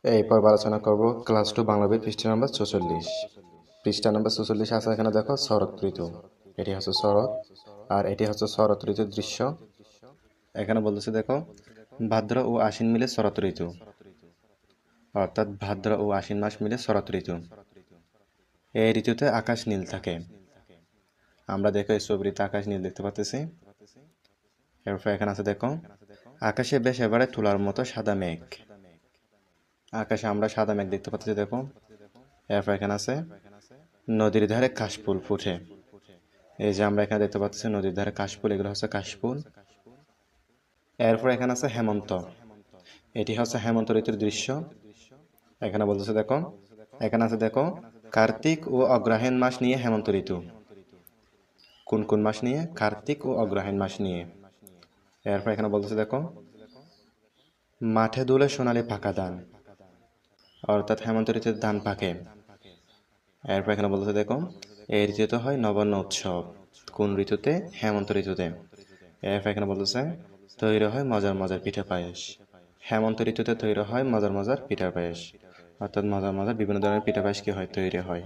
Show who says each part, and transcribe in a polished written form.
Speaker 1: এই পর্ব আলোচনা করব ক্লাস 2 বাংলা বই পৃষ্ঠা নম্বর 44। পৃষ্ঠা নম্বর 44 আছে, এখানে দেখো শরৎ ঋতু। এটি হচ্ছে শরৎ, আর এটি হচ্ছে শরৎ ঋতুর দৃশ্য। এখানে বলতেছে দেখো, ভাদ্র ও আশ্বিন মিলে শরৎ ঋতু, অর্থাৎ ভাদ্র ও আশ্বিন মাস মিলে শরৎ ঋতু। এই ঋতুতে আকাশ নীল থাকে। আমরা দেখো এই ছবিতে আকাশ নীল দেখতে পাচ্ছি। এরপর এখানে আছে দেখো, আকাশে বেশ এবারে তুলার মতো সাদা মেঘ। আকাশে আমরা সাদা মেঘ দেখতে পাচ্ছি দেখো। এরপর এখানে আছে, নদীর ধারে কাশফুল ফুটে। এই যে আমরা এখানে দেখতে পাচ্ছি নদীর ধারে কাশফুল, এগুলো হচ্ছে কাশফুল। এরপর এখানে আছে হেমন্ত। এটি হচ্ছে হেমন্ত ঋতুর দৃশ্য। এখানে বলতেছে দেখো, এখানে আছে দেখো, কার্তিক ও অগ্রহায়ণ মাস নিয়ে হেমন্ত ঋতু। কোন কোন মাস নিয়ে? কার্তিক ও অগ্রহায়ণ মাস নিয়ে। এরপর এখানে বলতেছে দেখো, মাঠে দুলে সোনালি পাকা ধান, অর্থাৎ হেমন্ত ঋতুতে ধান পাকে। এরপর এখানে বলতেছে দেখো, এই ঋতুতে হয় নবান্ন উৎসব। কোন ঋতুতে? হেমন্ত ঋতুতে। এরপর এখানে বলতেছে, তৈরি হয় মজার মজার পিঠা পায়েস। হেমন্ত ঋতুতে তৈরি হয় মজার মজার পিঠা পায়েস, অর্থাৎ মজার মজার বিভিন্ন ধরনের পিঠা পায়েস কি হয়? তৈরি হয়।